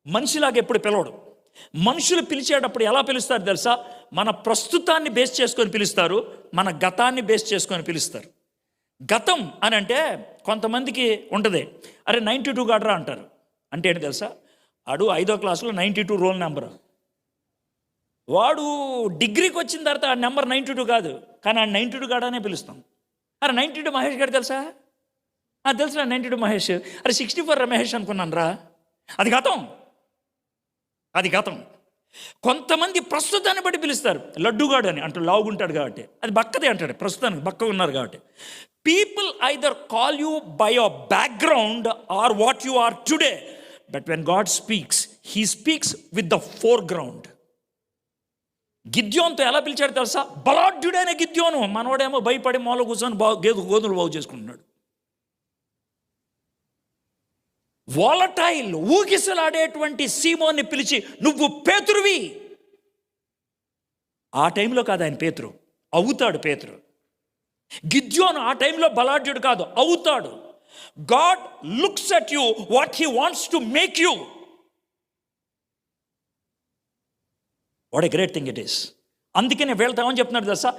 మనిషిలాగా ఎప్పుడు పిలవడు. మనుషులు పిలిచేటప్పుడు ఎలా పిలుస్తారు తెలుసా? మన ప్రస్తుతాన్ని బేస్ చేసుకొని పిలుస్తారు, మన గతాన్ని బేస్ చేసుకొని పిలుస్తారు. గతం అని అంటే కొంతమందికి ఉంటుంది, అరే 92 గాడరా అంటారు. అంటే ఏంటి తెలుసా? వాడు 5వ క్లాసులో 92 రోల్ నెంబర్. వాడు డిగ్రీకి వచ్చిన తర్వాత ఆ నెంబర్ 92 కాదు, కానీ ఆ 92 గాడనే పిలుస్తాం. అరే 92 మహేష్ గారు తెలుసా? తెలుసు నా 92 మహేష్. అరే 64 మహేష్ అనుకున్నాను రా. అది గతం, అది గతం. కొంతమంది ప్రస్తుతాన్ని బట్టి పిలుస్తారు. లడ్డుగాడు అని అంటూ లావుగుంటాడు కాబట్టి, అది బక్కదే అంటాడు, ప్రస్తుతానికి బక్కగా ఉన్నారు కాబట్టి. People either call you by your background or what you are today, but when God speaks, he speaks with the foreground. గిద్యోన్తో ఎలా పిలిచాడు తెలుసా? బలాఢ్యుడైన గిద్యోను. మనోడేమో భయపడి మూల కూర్చొని గోధులు బాగు చేసుకుంటున్నాడు. వాలటైల్, ఊగిసలాడేటువంటి సీమోన్ని పిలిచి నువ్వు పేతురువి. ఆ టైంలో కాదు ఆయన పేతురు, అవుతాడు పేతురు. గిద్యోను ఆ టైంలో బలాఢ్యుడు కాదు, అవుతాడు. God looks at you what he wants to make you. What a great thing it is. అందుకే నేను వెళ్తామని చెప్తున్నాడు తెలుసా?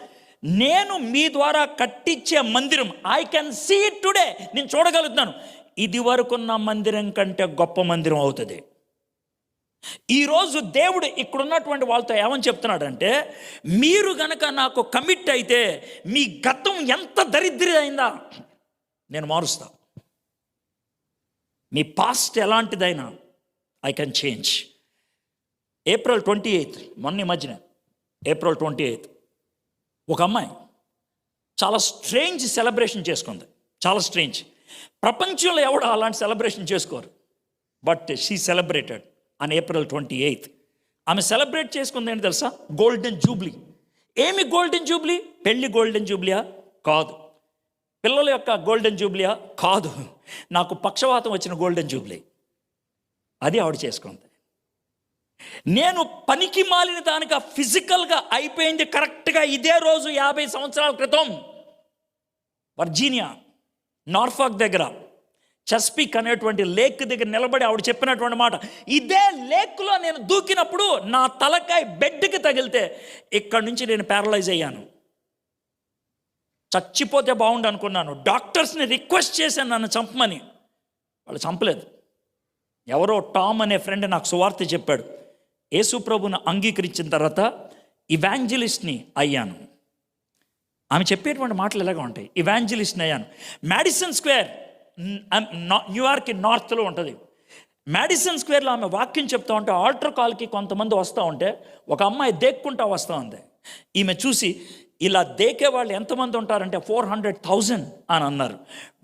నేను మీ ద్వారా కట్టించే మందిరం, I can see it today. నేను చూడగలుగుతున్నాను. ఇది వరకున్న మందిరం కంటే గొప్ప మందిరం అవుతుంది. ఈరోజు దేవుడు ఇక్కడున్నటువంటి వాళ్ళతో ఏమని చెప్తున్నాడంటే, మీరు గనక నాకు కమిట్ అయితే మీ గతం ఎంత దరిద్రమైందా నేను మారుస్తా. మీ పాస్ట్ ఎలాంటిదైనా ఐ కెన్ చేంజ్. April 28, మొన్న మధ్యన April 28, ఒక అమ్మాయి చాలా స్ట్రేంజ్ సెలబ్రేషన్ చేసుకుంది. చాలా స్ట్రేంజ్. ప్రపంచంలో ఎవడు అలాంటి సెలబ్రేషన్ చేసుకోరు. But she celebrated on April 28. ఆమె సెలబ్రేట్ చేసుకుంది ఏంటి తెలుసా? Golden Jubilee. ఏమి గోల్డెన్ జూబ్లీ? పెళ్ళి గోల్డెన్ జూబ్లీయా? కాదు. పిల్లల యొక్క గోల్డెన్ జూబ్లీయా? కాదు. నాకు పక్షవాతం వచ్చిన గోల్డెన్ జూబ్లీ. అది ఆవిడ చేసుకుంది. నేను పనికి మాలిన దానిగా ఫిజికల్గా అయిపోయింది కరెక్ట్గా ఇదే రోజు 50 సంవత్సరాల క్రితం వర్జీనియా నార్ఫాక్ దగ్గర చెస్పీక్ అనేటువంటి లేక్ దగ్గర నిలబడి ఆవిడ చెప్పినటువంటి మాట, ఇదే లేక్లో నేను దూకినప్పుడు నా తలకాయ బెడ్కి తగిలితే ఇక్కడి నుంచి నేను ప్యారలైజ్ అయ్యాను. చచ్చిపోతే బాగుండు అనుకున్నాను. డాక్టర్స్ని రిక్వెస్ట్ చేశాను నన్ను చంపమని. వాళ్ళు చంపలేదు. ఎవరో టామ్ అనే ఫ్రెండ్ నాకు సువార్త చెప్పాడు. యేసు ప్రభువును అంగీకరించిన తర్వాత ఇవాంజలిస్ట్ని అయ్యాను. ఆమె చెప్పేటువంటి మాటలు ఎలాగా ఉంటాయి? ఇవాంజలిస్ట్ని అయ్యాను. మ్యాడిసన్ స్క్వేర్, న్యూయార్క్ నార్త్లో ఉంటుంది. మ్యాడిసన్ స్క్వేర్లో ఆమె వాక్యం చెప్తా ఉంటే ఆల్టర్ కాల్కి కొంతమంది వస్తూ ఉంటే ఒక అమ్మాయి దేక్కుంటా వస్తూ ఉంది. ఈమె చూసి, ఇలా దేకే వాళ్ళు ఎంతమంది ఉంటారంటే 400,000 అని అన్నారు.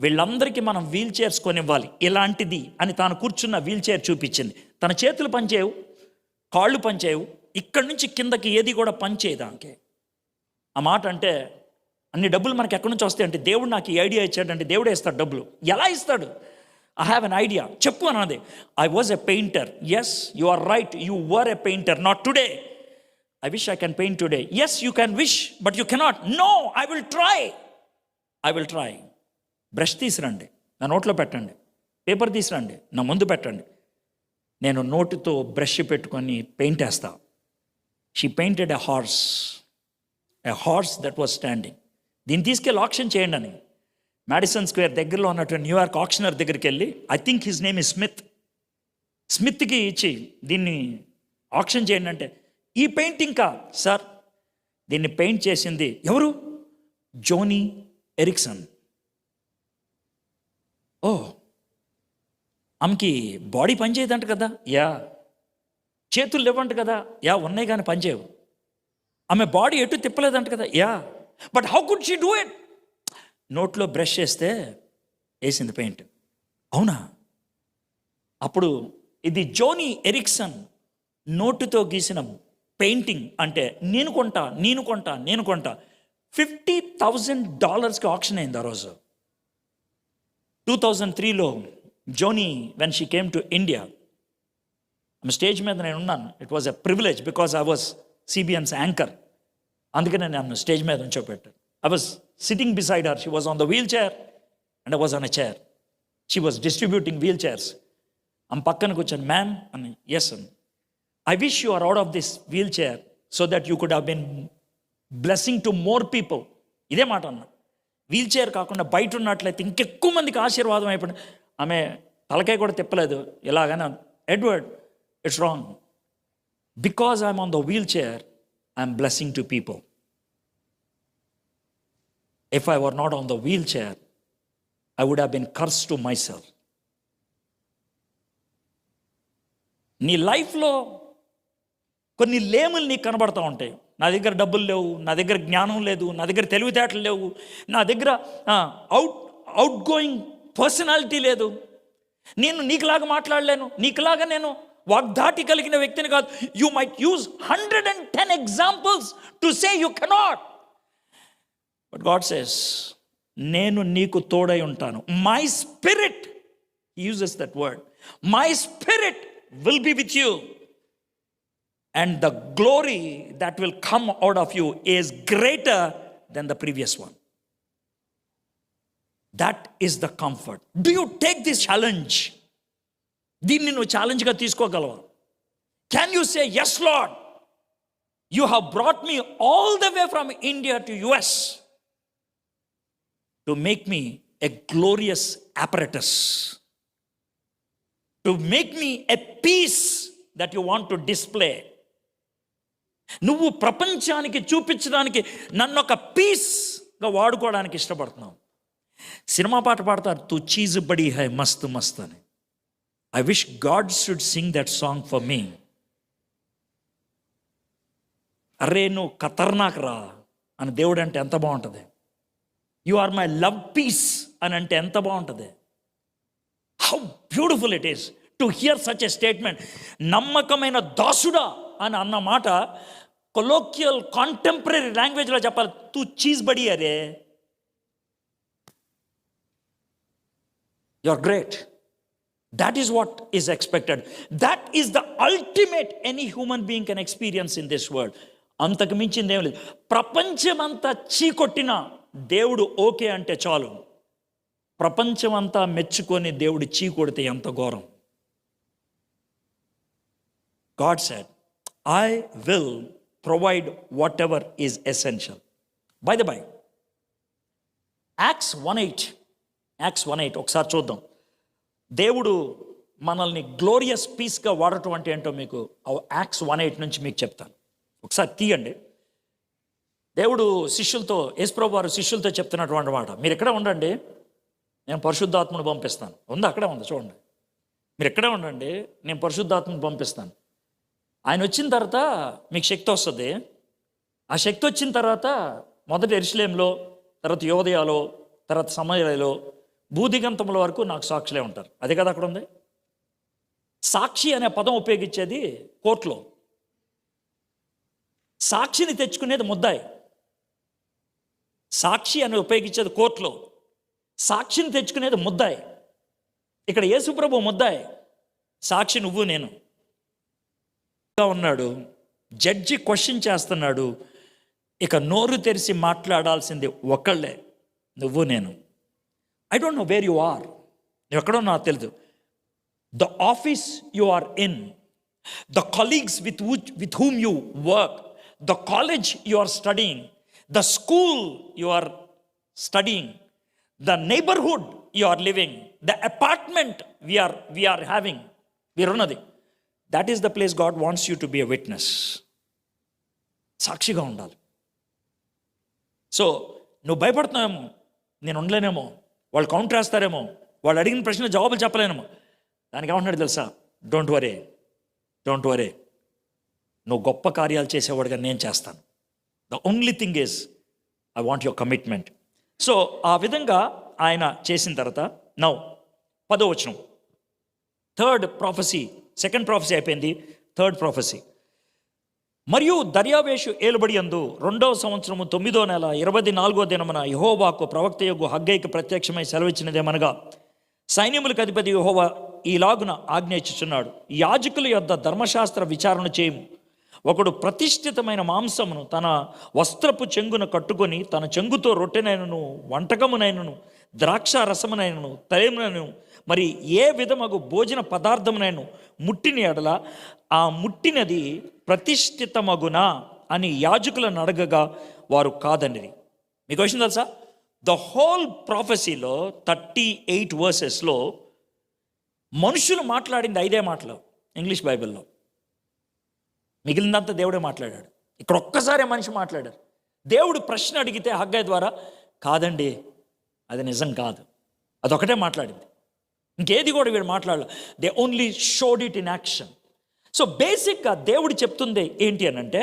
వీళ్ళందరికీ మనం వీల్ చైర్స్ కొనివ్వాలి ఇలాంటిది అని తాను కూర్చున్న వీల్ చైర్ చూపించింది. తన చేతులు పనిచేయవు, కాళ్ళు పనిచేయవు, ఇక్కడి నుంచి కిందకి ఏది కూడా పనిచేయదు ఆమెకి. ఆ మాట అంటే అన్ని డబ్బులు మనకి ఎక్కడి నుంచి వస్తాయి అంటే, దేవుడు నాకు ఈ ఐడియా ఇచ్చాడంటే దేవుడే ఇస్తాడు డబ్బులు. ఎలా ఇస్తాడు? ఐ హ్యావ్ ఎన్ ఐడియా, చెప్పు అన్నది. I was a painter. Yes, you are right, you were a painter, not today. I wish I can paint today. Yes, you can wish, but you cannot. No, I will try. I will try. Brush తీసిరండి, నా నోట్లో పెట్టండి. Paper తీసిరండి, నా ముందు పెట్టండి. నేను నోటితో brush పెట్టుకొని పెయింట్ వేస్తా. She painted a horse that was standing. దీన్ని తీసుకెళ్ళి ఆక్షన్ చేయండి అని మ్యాడిసన్ స్క్వేర్ దగ్గరలో ఉన్నటువంటి న్యూయార్క్ ఆక్షనర్ దగ్గరికి వెళ్ళి, I think his name is స్మిత్కి ఇచ్చి దీన్ని ఆక్షన్ చేయండి అంటే, ఈ పెయింటింగ్ కా సార్, దీన్ని పెయింట్ చేసింది ఎవరు? జోనీ ఎరిక్సన్. ఓ, ఆమెకి బాడీ పనిచేయదంట కదా? యా. చేతులు లేవంట కదా? యా, ఉన్నాయి కానీ పనిచేయవు. ఆమె బాడీ ఎటు తిప్పలేదంట కదా? Yeah. But how could she do it? నోట్లో బ్రష్ చేస్తే వేసింది పెయింట్. అవునా? అప్పుడు ఇది జోనీ ఎరిక్సన్ నోటుతో గీసిన పెయింటింగ్ అంటే నేను కొంటా $50,000 ఆక్షన్ అయింది ఆ రోజు. 2003లో Joni when she came to India, ఆమె స్టేజ్ మీద నేను ఉన్నాను. It was a privilege because I was CBN's anchor. అందుకనే నేను స్టేజ్ మీద ఉంచోపెట్టాను. I was sitting beside her. She was on the wheel chair and I was on a chair. She was distributing wheel chairs. ఆమె పక్కన కూర్చొని, ma'am అని. Yes అని. I wish you are out of this wheel chair so that you could have been blessing to more people. ఇదే మాట అన్నా. Wheel chair కాకుండా బయట ఉన్నట్లయితే ఇంకెక్కువ మందికి ఆశీర్వాదం అయిపోయింది. ఆమె తలకాయ కూడా తిప్పలేదు, ఇలాగనే, Edward it's wrong. Because I'm on the wheel chair, I'm blessing to people. If I were not on the wheelchair, I would have been cursed to myself. నీ లైఫ్లో కొన్ని లేములు నీకు కనబడతా ఉంటాయి. నా దగ్గర డబ్బులు లేవు, నా దగ్గర జ్ఞానం లేదు, నా దగ్గర తెలివితేటలు లేవు, నా దగ్గర అవుట్ గోయింగ్ పర్సనాలిటీ లేదు, నేను నీకులాగా మాట్లాడలేను, నీకులాగా నేను వాగ్దాటి కలిగిన వ్యక్తిని కాదు. You might use 110 examples to say you cannot. But God says, నేను నీకు తోడై ఉంటాను. My spirit, uses that word, my spirit will be with you and the glory that will come out of you is greater than the previous one. That is the comfort. Do you take this challenge? దీన్ని నువ్వు ఛాలెంజ్గా తీసుకోగలవా? Can you say, yes lord, you have brought me all the way from India to US to make me a glorious apparatus, to make me a piece that you want to display. నువ్వు ప్రపంచానికి చూపించడానికి నన్ను ఒక పీస్గా వాడుకోవడానికి ఇష్టపడుతున్నావు. Cinema పాట పాడతారు, తు cheese బడి high మస్త్ మస్త్ అని. I wish God should sing that song for me. అరే నువ్వు ఖతర్నాక్ రా అని దేవుడు అంటే ఎంత బాగుంటుంది. You are my love piece అని అంటే ఎంత బాగుంటుంది. How beautiful it is to hear such a statement. నమ్మకమైన దాసుడా అని అన్న మాట కొలోక్యల్ కాంటెంపరీ లాంగ్వేజ్లో చెప్పాలి, తూ చీజ్ బడి అరే, you are great. That is what is expected. That is the ultimate any human being can experience in this world. అంతకు మించింది ఏం లేదు. ప్రపంచమంతా చీకొట్టినా దేవుడు ఓకే అంటే చాలు. ప్రపంచమంతా మెచ్చుకొని దేవుడు చీ కొడితే ఎంత ఘోరం. God said, I will provide what ever is essential. By the by, Acts 1:8 ఒకసారి చూద్దాం. దేవుడు మనల్ని గ్లోరియస్ పీస్గా వాడటం అంటే ఏంటో మీకు Acts 1:8 నుంచి మీకు చెప్తాను. ఒకసారి తీయండి. దేవుడు శిష్యులతో, యేసుప్రభు వారు శిష్యులతో చెప్తున్నటువంటి మాట, మీరు ఎక్కడే ఉండండి, నేను పరిశుద్ధాత్మను పంపిస్తాను. ఉంది, అక్కడే ఉంది చూడండి. మీరు ఎక్కడే ఉండండి, నేను పరిశుద్ధాత్మను పంపిస్తాను. ఆయన వచ్చిన తర్వాత మీకు శక్తి వస్తుంది. ఆ శక్తి వచ్చిన తర్వాత మొదట యెరూషలేములో, తర్వాత యోదయలో, తర్వాత సమరయలో, భూదిగంతముల వరకు నాకు సాక్షులే ఉంటారు. అదే కదా అక్కడ ఉంది. సాక్షి అనే పదం ఉపయోగించేది కోర్టులో. సాక్షిని తెచ్చుకునేది ముద్దాయి. సాక్షి అని ఉపయోగించేది కోర్టులో, సాక్షిని తెచ్చుకునేది ముద్దాయి. ఇక్కడ యేసుప్రభు ముద్దాయి, సాక్షి నువ్వు నేను ఉన్నాడు. జడ్జి క్వశ్చన్ చేస్తున్నాడు. ఇక నోరు తెరిచి మాట్లాడాల్సింది ఒకళ్ళే, నువ్వు నేను. I don't know where you are, నువ్వు ఎక్కడో నాకు తెలియదు. The office you are in, the colleagues with whom you work, the college you are studying, the school you are studying, the neighborhood you are living, the apartment we are having, that is the place God wants you to be a witness. సాక్షిగా ఉండాలి. So నువ్వు భయపడుతున్నావేమో, నేను ఉండలేనేమో, వాళ్ళు counter వేస్తారేమో, వాళ్ళు అడిగిన ప్రశ్న జవాబులు చెప్పలేనేమో, దానికి ఏమంటున్నాడు తెలుసా? డోంట్ వరీ, నువ్వు గొప్ప కార్యాలు చేసేవాడుగా నేను చేస్తాను. The only thing is I want your commitment. So ఆ విధంగా ఆయన చేసిన తర్వాత నౌ 10వ వచనం, థర్డ్ ప్రాఫెసీ, సెకండ్ ప్రాఫెసీ అయిపోయింది, థర్డ్ ప్రాఫెసీ. మరియు దర్యావేషు ఏలుబడి యందు 2వ సంవత్సరము 9వ నెల 24వ దినమున యెహోవాకు ప్రవక్తయగు హగ్గయికి ప్రత్యక్షమై సెలవిచ్చినదేమనగా, సైన్యములకు అధిపతి యెహోవా ఈలాగున ఆజ్ఞ ఇచ్చుచున్నాడు, యాజకుల యొద్ద ధర్మశాస్త్ర విచారణ చేయము. ఒకడు ప్రతిష్ఠితమైన మాంసమును తన వస్త్రపు చెంగున కట్టుకొని తన చెంగుతో రొట్టెనైనను వంటకమునైనను ద్రాక్ష రసమునైనను తైలమునైనను మరి ఏ విధమగు భోజన పదార్థమునైనను ముట్టిన ఎడల ఆ ముట్టినది ప్రతిష్ఠితమగునా అని యాజకులను అడగగా వారు కాదనిది. మీకు విషయం తెలుసా, ద హోల్ ప్రాఫెసీలో 38 వర్సెస్లో మనుషులు మాట్లాడింది 5 మాటలు ఇంగ్లీష్ బైబిల్లో, మిగిలినంతా దేవుడే మాట్లాడాడు. ఇక్కడ ఒక్కసారే మనిషి మాట్లాడారు. దేవుడు ప్రశ్న అడిగితే హగ్గై ద్వారా కాదండి అది నిజం కాదు, అదొకటే మాట్లాడింది, ఇంకేది కూడా వీడు మాట్లాడలే. They only showed it in action. So బేసిక్గా దేవుడు చెప్తుంది ఏంటి అని అంటే,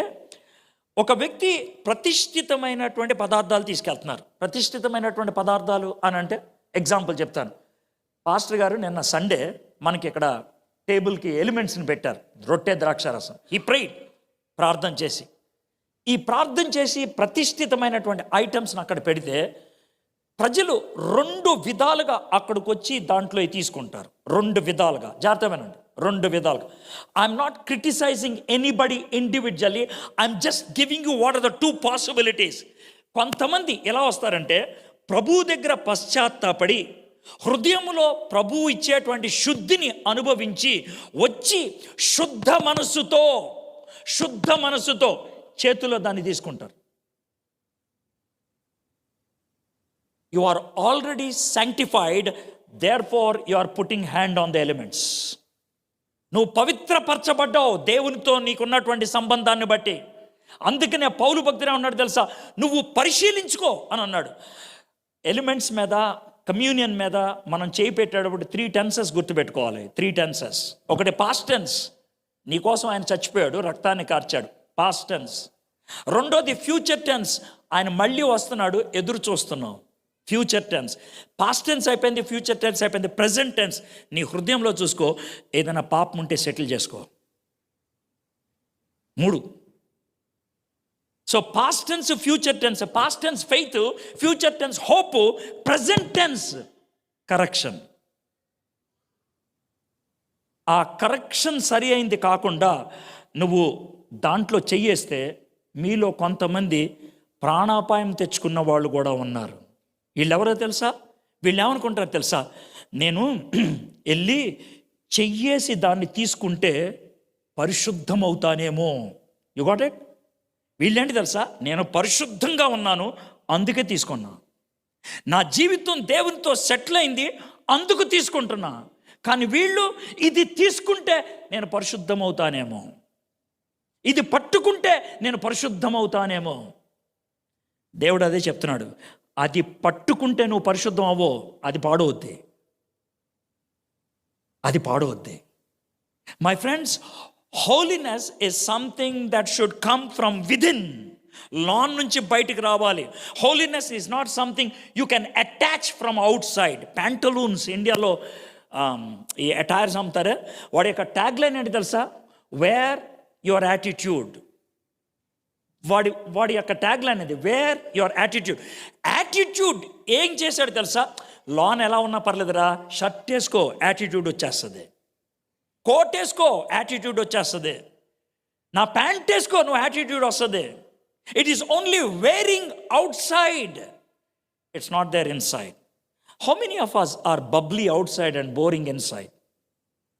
ఒక వ్యక్తి ప్రతిష్ఠితమైనటువంటి పదార్థాలు తీసుకెళ్తున్నారు. ప్రతిష్ఠితమైనటువంటి పదార్థాలు అని అంటే ఎగ్జాంపుల్ చెప్తాను. పాస్టర్ గారు నిన్న సండే మనకి ఇక్కడ టేబుల్కి ఎలిమెంట్స్ని పెట్టారు, రొట్టె ద్రాక్షారసం. ఈ ప్రేయర్ ప్రార్థన చేసి ప్రతిష్ఠితమైనటువంటి ఐటమ్స్ని అక్కడ పెడితే ప్రజలు 2 విధాలుగా అక్కడికి వచ్చి దాంట్లో తీసుకుంటారు. 2 విధాలుగా, జాగ్రత్తమేనండి, 2 విధాలుగా. I'm not criticising anybody individually, I'm just giving you what are the 2 possibilities. కొంతమంది ఎలా వస్తారంటే ప్రభువు దగ్గర పశ్చాత్తాపడి హృదయంలో ప్రభువు ఇచ్చేటువంటి శుద్ధిని అనుభవించి వచ్చి శుద్ధ మనస్సుతో చేతిలో దాన్ని తీసుకుంటారు. You are already sanctified, therefore you are putting hand on the elements. నువ్వు పవిత్రపరచబడ్డావు దేవునితో నీకున్నటువంటి సంబంధాన్ని బట్టి. అందుకనే పౌలు భక్తుడే ఉన్నాడు తెలుసా, నువ్వు పరిశీలించుకో అని అన్నాడు. ఎలిమెంట్స్ మీద, కమ్యూనియన్ మీద మనం చేయి పెట్టేటప్పుడు 3 tenses గుర్తుపెట్టుకోవాలి. 3 tenses. ఒకటి పాస్ట్ టెన్స్, నీకోసం ఆయన చచ్చిపోయాడు, రక్తాన్ని కార్చాడు, పాస్ట్ టెన్స్. రెండోది ఫ్యూచర్ టెన్స్, ఆయన మళ్ళీ వస్తున్నాడు, ఎదురు చూస్తున్నావు, ఫ్యూచర్ టెన్స్. పాస్ట్ టెన్స్ అయిపోయింది, ఫ్యూచర్ టెన్స్ అయిపోయింది, ప్రెజెంట్ టెన్స్. నీ హృదయంలో చూసుకో, ఏదైనా పాపం ఉంటే సెటిల్ చేసుకో. 3. So past tense, future tense. Past tense faith, future tense hope, present tense correction. ఆ కరెక్షన్ సరి అయింది కాకుండా నువ్వు దాంట్లో చెయ్యేస్తే మీలో కొంతమంది ప్రాణాపాయం తెచ్చుకున్న వాళ్ళు కూడా ఉన్నారు. వీళ్ళెవరో తెలుసా, వీళ్ళు ఏమనుకుంటారో తెలుసా, నేను వెళ్ళి చెయ్యేసి దాన్ని తీసుకుంటే పరిశుద్ధమవుతానేమో. You got it? వీళ్ళేంటి తెలుసా, నేను పరిశుద్ధంగా ఉన్నాను అందుకే తీసుకున్నా, నా జీవితం దేవునితో సెటిల్ అయింది అందుకు తీసుకుంటున్నా. కానీ వీళ్ళు ఇది తీసుకుంటే నేను పరిశుద్ధమవుతానేమో, ఇది పట్టుకుంటే నేను పరిశుద్ధమవుతానేమో. దేవుడు అదే చెప్తున్నాడు, అది పట్టుకుంటే నువ్వు పరిశుద్ధం అవ్వో, అది పాడవద్ది. My friends, holiness is something that should come from within. లాన్ నుంచి బయటికి రావాలి. Holiness is not something you can attach from outside. Pantaloons ఇండియాలో ఈ అటైర్స్ అమ్ముతారే, వాడి యొక్క ట్యాగ్ లైన్ ఏంటి తెలుసా, వేర్ యువర్ యాటిట్యూడ్. వాడి యొక్క ట్యాగ్ లైన్ అది, వేర్ యువర్ యాటిట్యూడ్. యాటిట్యూడ్ ఏం చేశాడు తెలుసా, లాన్ ఎలా ఉన్నా పర్లేదురా, షర్ట్ వేసుకో యాటిట్యూడ్ వచ్చేస్తుంది, కోట్ వేసుకో యాటిట్యూడ్ వచ్చేస్తుంది, నా ప్యాంట్ వేసుకో నువ్వు యాటిట్యూడ్ వస్తుంది. It is only wearing outside, it's not there inside. How many of us are bubbly outside and boring inside,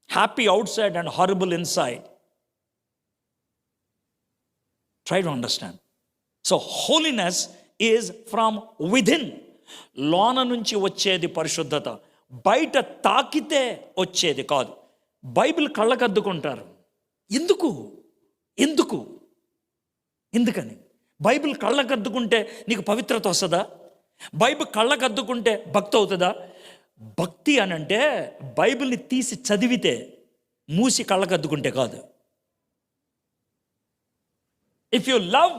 happy outside and horrible inside? Try to understand. So holiness is from within. లోన నుంచి వచ్చేది పరిశుద్ధత, బయట తాకితే వచ్చేది కాదు. Bible కళ్ళకద్దుకుంటారు. ఎందుకని? Bible కళ్ళకద్దుకుంటే నీకు పవిత్రత వస్తుందా? బైబిల్ కళ్ళకద్దుకుంటే భక్తి అవుతుందా? భక్తి అని అంటే బైబిల్ని తీసి చదివితే, మూసి కళ్ళకద్దుకుంటే కాదు. If you love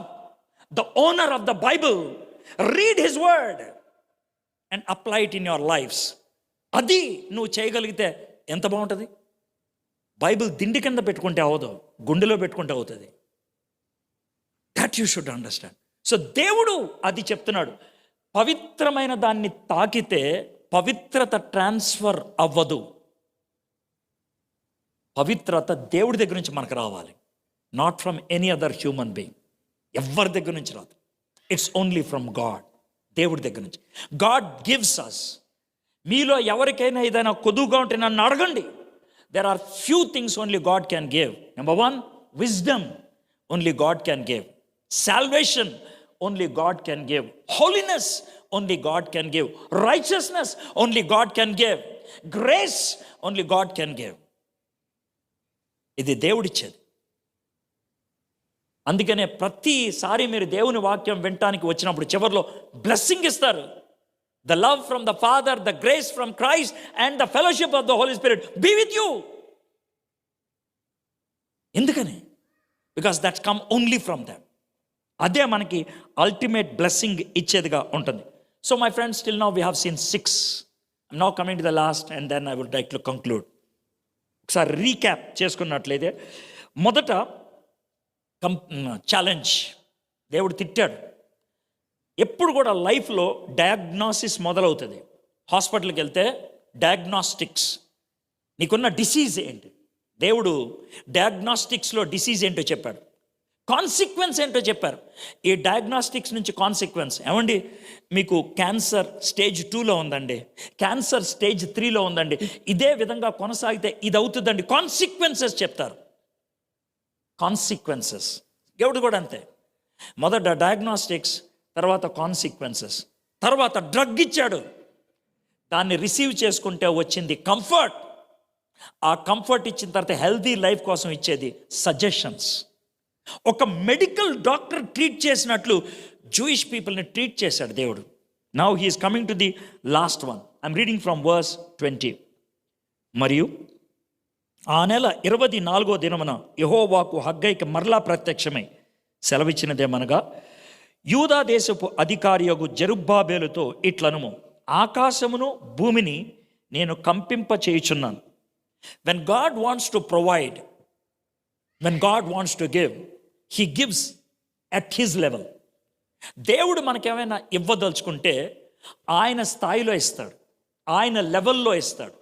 the owner of the Bible, read his word and apply it in your lives. అది నువ్వు చేయగలిగితే ఎంత బాగుంటుంది. బైబిల్ దిండి కింద పెట్టుకుంటే అవదు, గుండెలో పెట్టుకుంటే అవుతుంది. That you should understand. So దేవుడు అది చెప్తున్నాడు, పవిత్రమైన దాన్ని తాకితే పవిత్రత ట్రాన్స్ఫర్ అవ్వదు. పవిత్రత దేవుడి దగ్గర నుంచి మనకు రావాలి, not from any other human being. ఎవరి దగ్గర నుంచి రాదు, ఇట్స్ ఓన్లీ ఫ్రమ్ గాడ్. దేవుడి దగ్గర నుంచి. God gives us. మీలో ఎవరికైనా ఏదైనా కొదువుగా ఉంటే నన్ను అడగండి. There are few things only God can give. Number 1, wisdom only God can give. Salvation only God can give. Holiness only God can give. Righteousness only God can give. Grace only God can give. ఇది దేవుడిచ్చేది. అందుకనే ప్రతిసారి మీరు దేవుని వాక్యం వినటానికి వచ్చినప్పుడు చివరిలో బ్లెస్సింగ్ ఇస్తారు. The love from the father, the grace from Christ and the fellowship of the holy spirit be with you. ఎందుకని? Because that's come only from that. అదే మనకి అల్టిమేట్ బ్లెస్సింగ్ ఇచ్చేదిగా ఉంటుంది. So my friends, till now we have seen 6. I'm now coming to the last and then I would like to conclude. ఒకసారి recap చేసుకున్నట్లయితే, మొదట challenge. దేవుడు తిట్టాడు. ఎప్పుడు కూడా లైఫ్లో డయాగ్నోసిస్ మొదలవుతుంది. హాస్పిటల్కి వెళ్తే డయాగ్నాస్టిక్స్, నీకున్న డిసీజ్ ఏంటి, దేవుడు డయాగ్నాస్టిక్స్లో డిసీజ్ ఏంటో చెప్పాడు. కాన్సిక్వెన్స్ ఏంటో చెప్పారు. ఈ డయాగ్నాస్టిక్స్ నుంచి కాన్సిక్వెన్స్ ఏమండి, మీకు క్యాన్సర్ స్టేజ్ 2లో ఉందండి, క్యాన్సర్ స్టేజ్ 3లో ఉందండి, ఇదే విధంగా కొనసాగితే ఇది అవుతుందండి. కాన్సిక్వెన్సెస్ చెప్తారు. కాన్సిక్వెన్సెస్. దేవుడు కూడా అంతే. మొదట డయాగ్నాస్టిక్స్, తర్వాత కాన్సిక్వెన్సెస్, తర్వాత డ్రగ్ ఇచ్చాడు. దాన్ని రిసీవ్ చేసుకుంటే వచ్చింది కంఫర్ట్. ఆ కంఫర్ట్ ఇచ్చిన తర్వాత హెల్తీ లైఫ్ కోసం ఇచ్చేది సజెషన్స్. ఒక మెడికల్ డాక్టర్ ట్రీట్ చేసినట్లు జూయిష్ పీపుల్ని ట్రీట్ చేశాడు దేవుడు. Now he is coming to the last one. I'm reading from verse 20. మరియు ఆ నెల 24వ దినమున యెహోవాకు హగ్గైకి మరలా ప్రత్యక్షమై సెలవిచ్చినదేమనగా, యూదా దేశపు అధికారియగు జెరుబ్బాబేలుతో ఇట్లనుము, ఆకాశమును భూమిని నేను కంపింప చేయుచున్నాను. When God wants to provide, when God wants to give, he gives at his level. దేవుడు మనకేమైనా ఇవ్వదలుచుకుంటే ఆయన స్థాయిలో ఇస్తాడు, ఆయన లెవెల్లో ఇస్తాడు.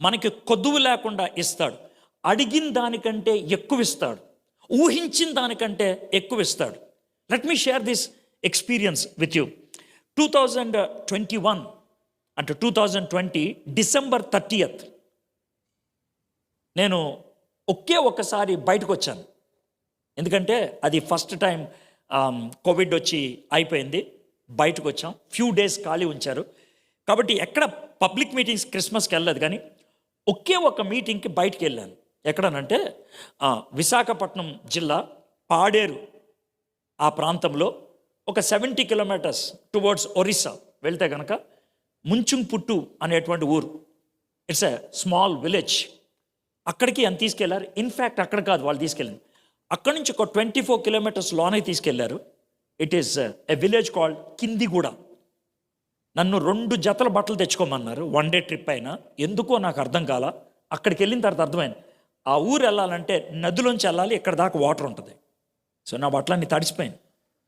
మనకి కొదువు లేకుండా ఇస్తాడు. అడిగిన దానికంటే ఎక్కువ ఇస్తాడు, ఊహించిన దానికంటే ఎక్కువ ఇస్తాడు. Let me share this experience with you. 2021 అంటే 2020 డిసెంబర్ 30th నేను ఒక్కసారి బయటకు వచ్చాను. ఎందుకంటే అది ఫస్ట్ టైం కోవిడ్ వచ్చి అయిపోయింది, బయటకు వచ్చాం. ఫ్యూ డేస్ ఖాళీ ఉంచారు కాబట్టి ఎక్కడ పబ్లిక్ మీటింగ్స్ క్రిస్మస్కి వెళ్ళలేదు. కానీ ఒక్క మీటింగ్కి బయటికి వెళ్ళాను. ఎక్కడనంటే విశాఖపట్నం జిల్లా పాడేరు ఆ ప్రాంతంలో ఒక 70 కిలోమీటర్స్ టువర్డ్స్ ఒరిస్సా వెళ్తే కనుక ముంచుంపుట్టు అనేటువంటి ఊరు. It's a small village. అక్కడికి అని తీసుకెళ్లారు. ఇన్ఫ్యాక్ట్ అక్కడ కాదు వాళ్ళు తీసుకెళ్ళింది, అక్కడి నుంచి ఒక 24 కిలోమీటర్స్ లోనే తీసుకెళ్లారు. It is a village called Kindiguda. నన్ను 2 జతల బట్టలు తెచ్చుకోమన్నారు. 1 డే ట్రిప్ అయినా ఎందుకో నాకు అర్థం కాల. అక్కడికి వెళ్ళిన తర్వాత అర్థమైంది, ఆ ఊరు వెళ్ళాలంటే నదిలోంచి వెళ్ళాలి, ఇక్కడ దాకా వాటర్ ఉంటుంది. సో నా బట్టలన్నీ తడిసిపోయింది.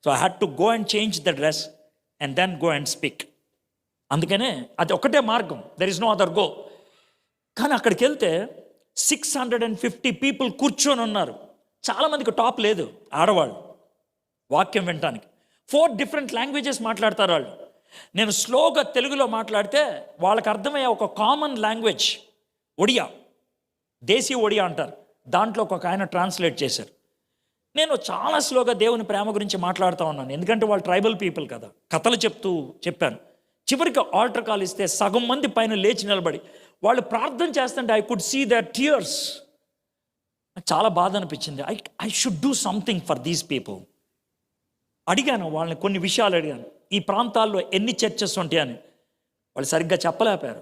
So I had to go and change the dress and then go and speak. అందుకనే అది ఒకటే మార్గం, there is no other go. కానీ అక్కడికి వెళ్తే 650 పీపుల్ కూర్చొని ఉన్నారు. చాలామందికి టాప్ లేదు, ఆడవాళ్ళు వాక్యం వినటానికి. 4 డిఫరెంట్ లాంగ్వేజెస్ మాట్లాడతారు వాళ్ళు. నేను స్లోగా తెలుగులో మాట్లాడితే వాళ్ళకి అర్థమయ్యే ఒక కామన్ లాంగ్వేజ్ ఒడియా, దేశీ ఒడియా అంటారు, దాంట్లో ఒక ఆయన ట్రాన్స్లేట్ చేశారు. నేను చాలా స్లోగా దేవుని ప్రేమ గురించి మాట్లాడుతూ ఉన్నాను, ఎందుకంటే వాళ్ళు ట్రైబల్ పీపుల్ కదా. కథలు చెప్పాను. చివరికి ఆల్టర్ కాల్ ఇస్తే సగం మంది పైన లేచి నిలబడి వాళ్ళు ప్రార్థన చేస్తుంటే I could see their tears. చాలా బాధ అనిపించింది. I should do something for these people. అడిగాను వాళ్ళని, కొన్ని విషయాలు అడిగాను, ఈ ప్రాంతాల్లో ఎన్ని చర్చెస్ ఉంటాయని. వాళ్ళు సరిగ్గా చెప్పలేపారు.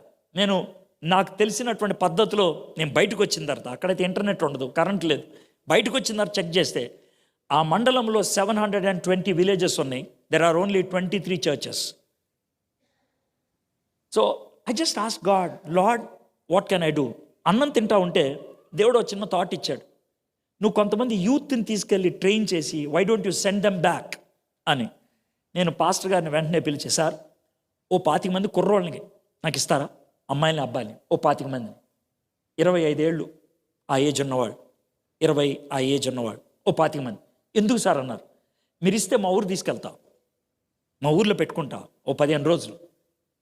నాకు తెలిసినటువంటి పద్ధతిలో నేను బయటకు వచ్చిన తర్వాత, అక్కడైతే ఇంటర్నెట్ ఉండదు, కరెంట్ లేదు, బయటకు వచ్చిన తర్వాత చెక్ చేస్తే ఆ మండలంలో 720 విలేజెస్ ఉన్నాయి. There are only 23 churches. So I just ask God, Lord what can I do? అన్నం తింటా ఉంటే దేవుడు ఒక చిన్న థాట్ ఇచ్చాడు, నువ్వు కొంతమంది యూత్ని తీసుకెళ్ళి ట్రైన్ చేసి why don't you send them back అని. నేను పాస్టర్ గారిని వెంటనే పిలిచి, సార్ ఓ 25 మంది కుర్రోళ్ళని నాకు ఇస్తారా, అమ్మాయిని అబ్బాయిని, ఓ 25 మందిని, 25 ఏళ్ళు ఆ ఏజ్ ఉన్నవాడు, 20 ఆ ఏజ్ ఉన్నవాడు, ఓ 25 మంది. ఎందుకు సార్ అన్నారు, మీరు ఇస్తే మా ఊరు తీసుకెళ్తాం, మా ఊర్లో పెట్టుకుంటా ఓ 15 రోజులు.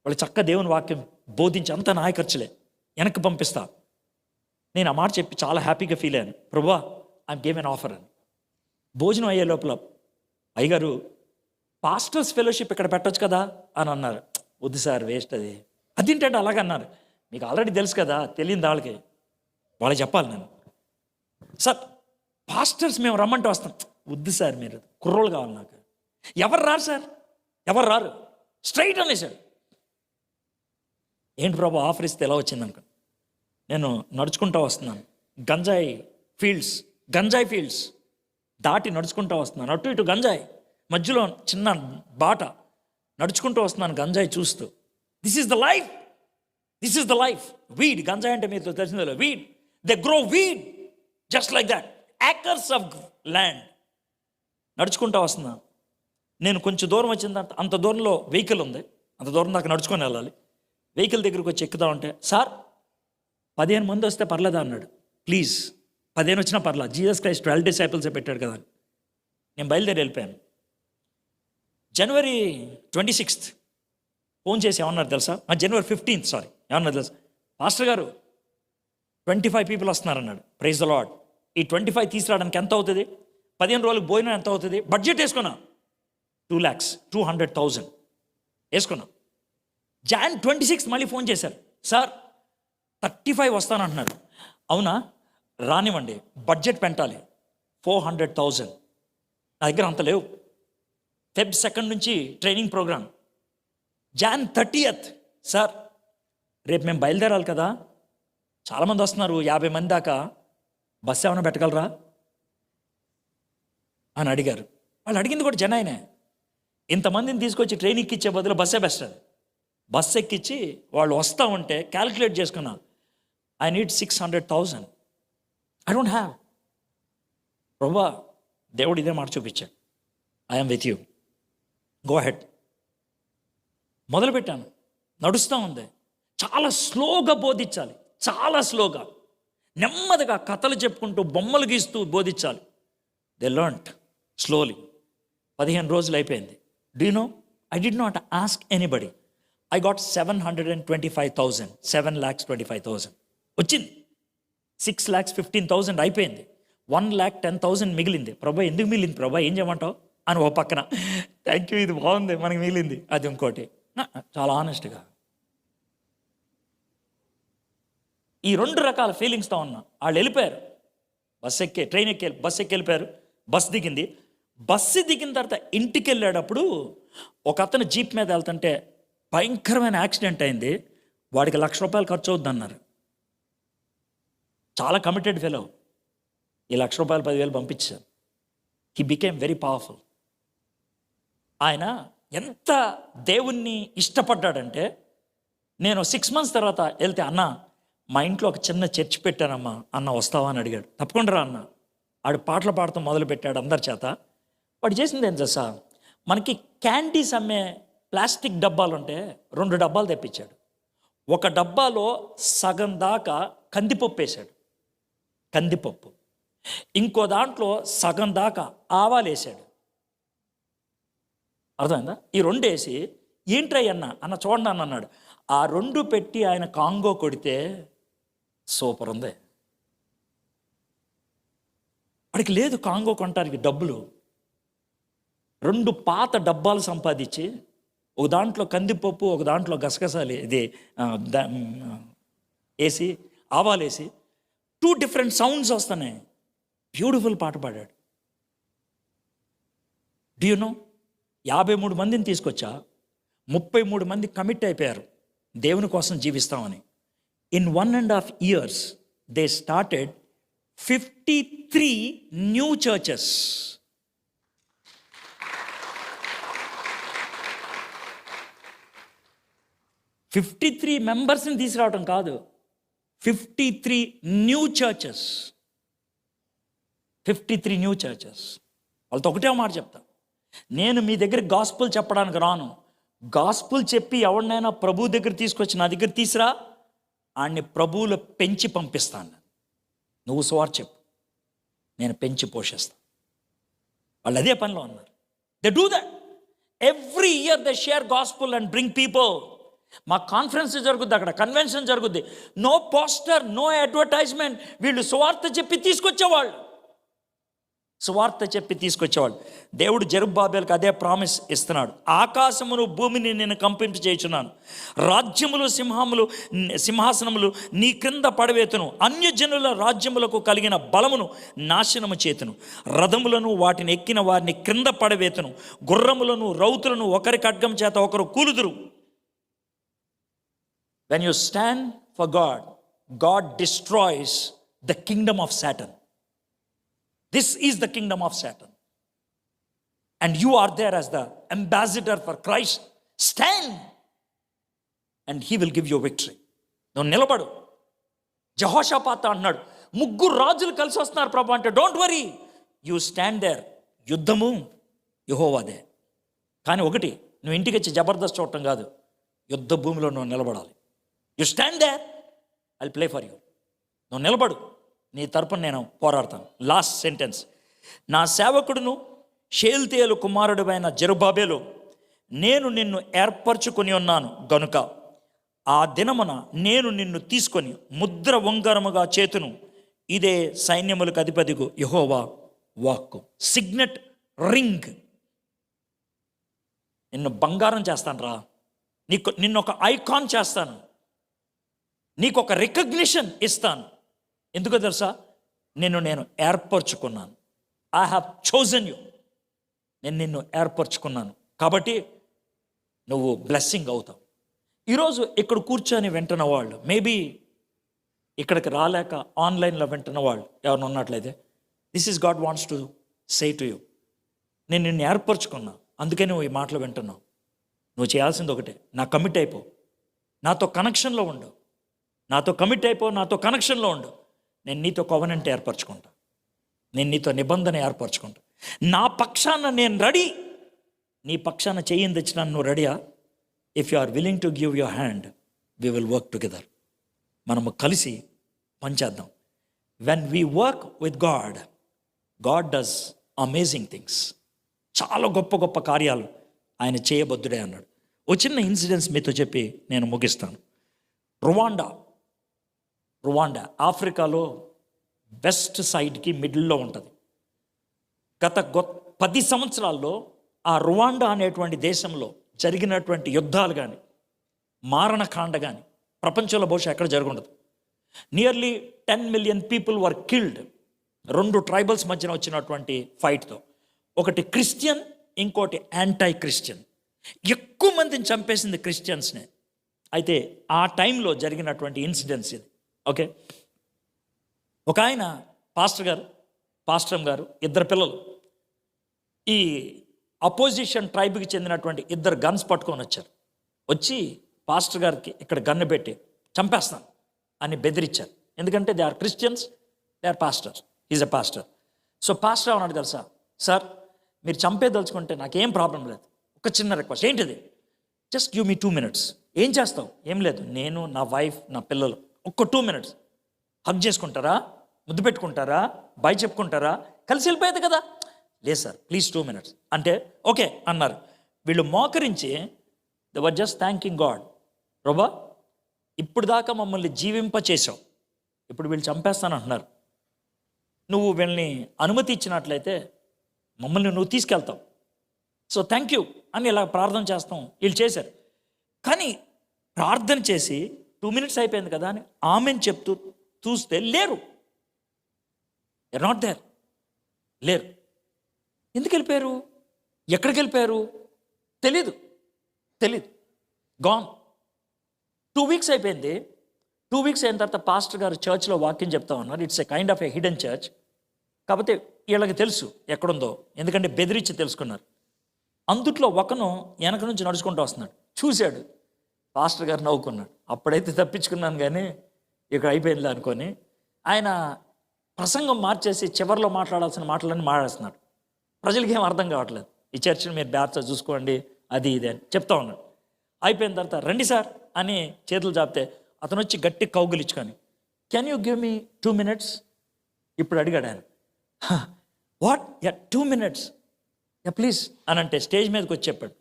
వాళ్ళు చక్క దేవుని వాక్యం బోధించి అంతా నాయ ఖర్చులే వెనక్కి పంపిస్తా. నేను ఆ మాట చెప్పి చాలా హ్యాపీగా ఫీల్ అయ్యాను. ప్రభువా, ఐమ్ గివ్ ఎన్ ఆఫర్ అని. భోజనం అయ్యే లోపల అయ్యగారు పాస్టర్స్ ఫెలోషిప్ ఇక్కడ పెట్టొచ్చు కదా అని అన్నారు. వద్దు సార్, వేస్ట్ అది. అదేంటంటే అలాగన్నారు. మీకు ఆల్రెడీ తెలుసు కదా, తెలియని వాళ్ళకి చెప్పాలి నేను. సార్ పాస్టర్స్ మేము రమ్మంటే వస్తాం. వద్దు సార్, మీరు కుర్రోళ్ళు కావాలి నాకు. ఎవరు రారు సార్, ఎవరు రారు, స్ట్రైట్ అనేసాడు. ఏంటి ప్రభు ఆఫర్ ఇస్తే ఎలా వచ్చింది అనుకో. నేను నడుచుకుంటూ వస్తున్నాను, గంజాయి ఫీల్డ్స్ దాటి నడుచుకుంటూ వస్తున్నాను. అటు ఇటు గంజాయి, మధ్యలో చిన్న బాట, నడుచుకుంటూ వస్తున్నాను గంజాయి చూస్తూ. This is the life. Weed, గంజాయి అంటే మీరు తెలిసిందో, weed. They grow weed just like that, acres of land. నడుచుకుంటూ వస్తున్నా. నేను కొంచెం దూరం వచ్చిన తర్వాత అంత దూరంలో వెహికల్ ఉంది, అంత దూరం దాకా నడుచుకొని వెళ్ళాలి. వెహికల్ దగ్గరికి వచ్చి ఎక్కుతా ఉంటే, సార్ 15 మంది వస్తే పర్లేదా అన్నాడు. ప్లీజ్ 15 వచ్చినా పర్లా, జీసస్ క్రైస్ట్ 12 డిసైపుల్సే పెట్టాడు కదా. నేను బయలుదేరి వెళ్ళిపోయాను. January 26th ఫోన్ చేసి ఏమన్నారు తెలుసా? January 15th ఏమన్నారు తెలుసా? పాస్టర్ గారు 25 పీపుల్ వస్తున్నారన్నాడు. Praise the lord. ఈ 25 తీసుకురావడానికి ఎంత అవుతుంది? 15 రోజులకు భోజనం ఎంత అవుతుంది? బడ్జెట్ వేసుకున్నా 2,200,000 వేసుకున్నా. Jan 26th మళ్ళీ ఫోన్ చేశారు. సార్ 35 వస్తానంటున్నారు. అవునా, రానివ్వండి, బడ్జెట్ పెంటాలి 400,000. నా దగ్గర అంత లేవు. Feb 2nd నుంచి training programme. Jan 30th, sir రేపు మేము బయలుదేరాలి కదా, చాలామంది వస్తున్నారు, 50 మంది దాకా, బస్సు ఏమైనా పెట్టగలరా అని అడిగారు. వాళ్ళు అడిగింది కూడా జనాయనే. ఇంతమందిని తీసుకొచ్చి ట్రైన్ ఎక్కిచ్చే బదులు బస్సే బెస్ట్. బస్సు ఎక్కించి వాళ్ళు వస్తూ ఉంటే క్యాలిక్యులేట్ చేసుకున్నా, I need 600,000. I don't have. ప్రభా, దేవుడు ఇదే మాట చూపించాడు, I'm with you, go head. మొదలుపెట్టాను, నడుస్తూ ఉంది. చాలా స్లోగా బోధించాలి, చాలా స్లోగా, నెమ్మదిగా కథలు చెప్పుకుంటూ బొమ్మలు గీస్తూ బోధించాలి. They learned slowly. 15 రోజులు అయిపోయింది. Do you know, I did not ask anybody. I got 725,000, 7,25,000 వచ్చింది. 6,15,000 అయిపోయింది. 1,10,000 మిగిలింది. ప్రభా ఎందుకు మిగిలింది ప్రభా, ఏం చేయమంటావు అని ఓ పక్కన, థ్యాంక్ యూ, ఇది బాగుంది, మనకి మిగిలింది. అది ఇంకోటి. చాలా ఆనెస్ట్గా ఈ 2 రకాల ఫీలింగ్స్తో ఉన్నా. వాళ్ళు వెళ్ళిపోయారు, బస్సు ఎక్కి వెళ్ళిపోయారు. బస్సు దిగింది. బస్సు దిగిన తర్వాత ఇంటికి వెళ్ళేటప్పుడు ఒక అతను జీప్ మీద వెళ్తుంటే భయంకరమైన యాక్సిడెంట్ అయింది. వాడికి ₹1,00,000 ఖర్చు అవుద్ది అన్నారు. చాలా కమిటెడ్ ఫెలో. ఈ ₹1,00,000 10,000 పంపించారు. He became very powerful. ఆయన ఎంత దేవుణ్ణి ఇష్టపడ్డాడంటే, నేను 6 months తర్వాత వెళ్తే, అన్న మా ఇంట్లో ఒక చిన్న చర్చ్ పెట్టానమ్మా, అన్న వస్తావా అని అడిగాడు. తప్పకుండా రా అన్న. ఆడు పాటలు పాడటం మొదలుపెట్టాడు అందరి చేత. వాడు చేసింది ఏం తెలుసా, మనకి క్యాండీస్ అమ్మే ప్లాస్టిక్ డబ్బాలు ఉంటే 2 డబ్బాలు తెప్పించాడు. ఒక డబ్బాలో సగం దాకా కందిపప్పు వేసాడు, కందిపప్పు. ఇంకో దాంట్లో సగం దాకా ఆవాలు వేసాడు. అర్థమైందా? ఈ 2 వేసి, ఏంట్రై అన్న చూడండి అన్న అన్నాడు. ఆ 2 పెట్టి ఆయన కాంగో కొడితే సూపర్ ఉంది. వాడికి లేదు కాంగో కొనటానికి డబ్బులు. 2 పాత డబ్బాలు సంపాదించి, ఒక దాంట్లో కందిపప్పు, ఒక దాంట్లో గసగసాలు ఇది వేసి, ఆవాలు వేసి, 2 different సౌండ్స్ వస్తున్నాయి. బ్యూటిఫుల్ పాట పాడాడు. డూ యు నో, 53 మందిని తీసుకొచ్చా, 33 మంది కమిట్ అయిపోయారు దేవుని కోసం జీవిస్తామని. In 1.5 years they started 53 new churches. 53 మెంబర్స్ని తీసుకురావటం కాదు, 53 న్యూ చర్చెస్. 53 new churches. వాళ్ళతో ఒకటే మాట చెప్తా, నేను మీ దగ్గర గాస్పుల్ చెప్పడానికి రాను. గాస్పుల్ చెప్పి ఎవరినైనా ప్రభు దగ్గర తీసుకొచ్చి నా దగ్గర తీసురా, ఆడిని ప్రభువులో పెంచి పంపిస్తాను. నువ్వు సువార్త చెప్పు, నేను పెంచి పోషిస్తాను. వాళ్ళు అదే పనిలో ఉన్నారు. They do that. Every year they share gospel and bring people. మా కాన్ఫరెన్స్ జరుగుద్ది, అక్కడ కన్వెన్షన్ జరుగుద్ది. No poster, no advertisement. వీళ్ళు సువార్త చెప్పి తీసుకొచ్చేవాళ్ళు, సువార్త చెప్పి తీసుకొచ్చేవాళ్ళు. దేవుడు జెరుబ్బాబెలుకు అదే ప్రామిస్ ఇస్తున్నాడు. ఆకాశమును భూమిని నేను కంపింప చేయుచున్నాను, రాజ్యములు సింహాసనములు నీ క్రింద పడవేతును, అన్యజనుల రాజ్యములకు కలిగిన బలమును నాశనము చేతును, రథములను వాటిని ఎక్కిన వారిని క్రింద పడవేతును, గుర్రములను రౌతులను ఒకరి ఖడ్గం చేత ఒకరు కూలుదురు. When you stand for God, God destroys the kingdom of Satan. This is the kingdom of Satan. And you are there as the ambassador for Christ. Stand and he will give you victory. నువ్వు నిలబడు. యెహోషాపాతు అన్నాడు, 3 రాజులు కలిసి వస్తున్నారు ప్రభు అంటే, don't worry, you stand there. యుద్ధము యెహోవాదే. కానీ ఒకటి, నువ్వు ఇంటికి వచ్చి జబర్దస్త్ చూడటం కాదు, యుద్ధ భూమిలో నువ్వు నిలబడాలి. You stand there, I will play for you. నువ్వు నిలబడు, నీ తరపున నేను పోరాడతాను. Last sentence. నా సేవకుడును షేల్తీయేలు కుమారుడువైన జెరుబ్బాబెలు, నేను నిన్ను ఏర్పరచుకొని ఉన్నాను గనుక ఆ దినమున నేను నిన్ను తీసుకొని ముద్ర ఉంగరముగా చేతును. ఇదే సైన్యములకు అధిపతికు యెహోవా వాక్కు. Signet ring. నిన్ను బంగారం చేస్తాను రా, నిన్నొక ఐకాన్ చేస్తాను, నీకు ఒక రికగ్నిషన్ ఇస్తాను. ఎందుకో తెలుసా? నేను ఏర్పరచుకున్నాను. I have chosen you. నేను నిన్ను ఏర్పరచుకున్నాను కాబట్టి నువ్వు బ్లెస్సింగ్ అవుతావు. ఈరోజు ఇక్కడ కూర్చొని వింటున్న వాళ్ళు, మేబీ ఇక్కడికి రాలేక ఆన్లైన్లో వింటున్న వాళ్ళు ఎవరైనా ఉన్నట్లయితే, this is God wants to say to you, నేను నిన్ను ఏర్పరచుకున్నా, అందుకే నువ్వు ఈ మాటలు వింటున్నావు. నువ్వు చేయాల్సింది ఒకటే, నా కమిట్ అయిపో, నాతో కనెక్షన్లో ఉండు, నాతో కమిట్ అయిపో, నాతో కనెక్షన్లో ఉండు. నేను నీతో కోవెనెంట్ ఏర్పరచుకుంటా, నేను నీతో నిబంధన ఏర్పరచుకుంటా. నా పక్షాన నేను రెడీ, నీ పక్షాన చేయింది తెచ్చినా నువ్వు రెడీయా? If you are willing to give your hand, we will work together. మనము కలిసి పనిచేద్దాం. When we work with God, God does amazing things. చాలా గొప్ప గొప్ప కార్యాలు ఆయన చేయబద్దుడే అన్నాడు. ఓ చిన్న ఇన్సిడెంట్స్ మీతో చెప్పి నేను ముగిస్తాను. రువాండా ఆఫ్రికాలో వెస్ట్ సైడ్కి మిడిల్లో ఉంటుంది. గత 10 సంవత్సరాల్లో ఆ రువాండా అనేటువంటి దేశంలో జరిగినటువంటి యుద్ధాలు కానీ, మారణకాండ కానీ ప్రపంచంలో బహుశా ఎక్కడ జరుగుండదు. Nearly 10 million people were killed. 2 tribals మధ్యన వచ్చినటువంటి ఫైట్తో, ఒకటి క్రిస్టియన్, ఇంకోటి యాంటై క్రిస్టియన్. ఎక్కువ మందిని చంపేసింది క్రిస్టియన్స్నే. అయితే ఆ టైంలో జరిగినటువంటి ఇన్సిడెంట్స్ ఇది. ఓకే, ఒక ఆయన పాస్టర్ గారు 2 పిల్లలు, ఈ అపోజిషన్ ట్రైబ్కి చెందినటువంటి 2 గన్స్ పట్టుకొని వచ్చారు. వచ్చి పాస్టర్ గారికి ఇక్కడ గన్ను పెట్టి చంపేస్తాను అని బెదిరించారు. ఎందుకంటే they are Christians, they are pastors, is a pastor. So pastor అన్నాడు, తెలుసా సార్, మీరు చంపేదలుచుకుంటే నాకేం ప్రాబ్లం లేదు, ఒక చిన్న రిక్వెస్ట్. ఏంటిది? Just give me 2 minutes. ఏం చేస్తావు? ఏం లేదు, నేను, నా వైఫ్, నా పిల్లలు ఒక్క 2 minutes హగ్ చేసుకుంటారా, ముద్దు పెట్టుకుంటారా, బై చెప్పుకుంటారా, కలిసి వెళ్ళిపోయేది కదా. లేదు సార్, ప్లీజ్ 2 minutes అంటే ఓకే అన్నారు. వీళ్ళు మోకరించి they were just thanking God. ప్రభా, ఇప్పుడు దాకా మమ్మల్ని జీవింపచేసావు, ఇప్పుడు వీళ్ళు చంపేస్తానంటున్నారు, నువ్వు వీళ్ళని అనుమతి ఇచ్చినట్లయితే మమ్మల్ని నువ్వు తీసుకెళ్తావు, సో థ్యాంక్ యూ అని ఇలా ప్రార్థన చేస్తాం. వీళ్ళు చేశారు. కానీ ప్రార్థన చేసి 2 minutes అయిపోయింది కదా అని ఆమెను చెప్తూ చూస్తే లేరు, ఎర్ నాట్ దేర్, లేరు. ఎందుకు వెళ్ళిపోయారు, ఎక్కడికి వెళ్ళిపోయారు తెలీదు. గాన్. 2 weeks అయిపోయింది. 2 weeks అయిన తర్వాత పాస్టర్ గారు చర్చ్లో వాక్యం చెప్తా ఉన్నారు. It's a kind of a hidden church. కాకపోతే వీళ్ళకి తెలుసు ఎక్కడుందో, ఎందుకంటే బెదిరించి తెలుసుకున్నారు. అందుట్లో ఒకను వెనక నుంచి నడుచుకుంటూ వస్తున్నాడు. చూశాడు, పాస్టర్ గారు నవ్వుకున్నాడు. అప్పుడైతే తప్పించుకున్నాను, కానీ ఇక అయిపోయింది అనుకొని ఆయన ప్రసంగం మార్చేసి చివరిలో మాట్లాడాల్సిన మాటలన్నీ మాట్లాడుతున్నాడు. ప్రజలకి ఏం అర్థం కావట్లేదు. ఈ చర్చిని మీరు బ్యాచ్ చూసుకోండి, అది ఇది అని చెప్తా ఉన్నాడు. అయిపోయిన తర్వాత రండి సార్ అని చేతులు చాపితే అతను వచ్చి గట్టి కౌగులించుకొని, can you give me 2 minutes? ఇప్పుడు అడిగాడు ఆయన, వాట్? 2 minutes, ప్లీజ్ అని అంటే స్టేజ్ మీదకి వచ్చి చెప్పాడు,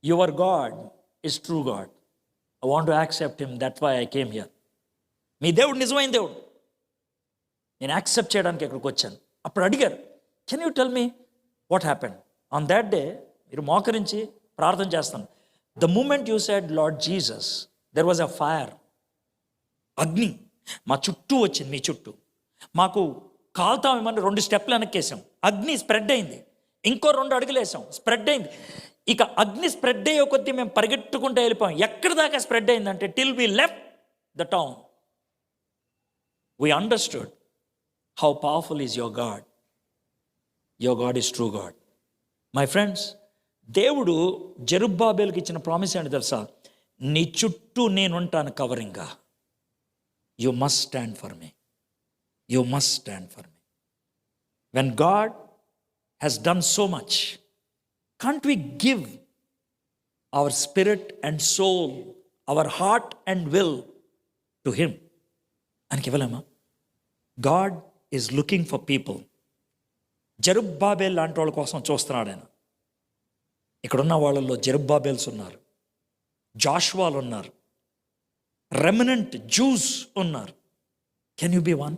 your God is true God. I want to accept him, that why I came here. మీ దేవుడు నిజమైన దేవుడు, నేను యాక్సెప్ట్ చేయడానికి ఇక్కడికి వచ్చాను. అప్పుడు అడిగారు, can you tell me what happened on that day? మీరు మోకరించి ప్రార్థన చేస్తాను. The moment you said Lord Jesus, there was a fire, అగ్ని మా చుట్టూ వచ్చింది, మీ చుట్టూ. మాకు కాల్తామేమని 2 స్టెప్లు వెనక్కేసాం, అగ్ని స్ప్రెడ్ అయింది. ఇంకో 2 అడుగులు వేసాం, స్ప్రెడ్ అయింది. ఇక అగ్ని స్ప్రెడ్ అయ్యే కొద్దీ మేము పరిగెట్టుకుంటూ వెళ్ళిపోయాం. ఎక్కడి దాకా స్ప్రెడ్ అయిందంటే till we left the town. We understood how powerful is your God. Your God is true God. My friends, దేవుడు జెరుబ్బాబేలుకి ఇచ్చిన ప్రామిస్ ఏంటి తెలుసా? నీ చుట్టూ నేనుంటాను కవరింగ్గా. You must stand for me, you must stand for me. When God has done so much, can't we give our spirit and soul, our heart and will to him? ఆయనకి ఇవ్వలేమా? God is looking for people. జెరుబ్బాబేల్ లాంటి వాళ్ళ కోసం చూస్తున్నాడు ఆయన. ఇక్కడున్న వాళ్ళల్లో జెరుబ్బాబేల్స్ ఉన్నారు, జాషువాలు ఉన్నారు, రెమినెంట్ జూస్ ఉన్నారు. Can you be one?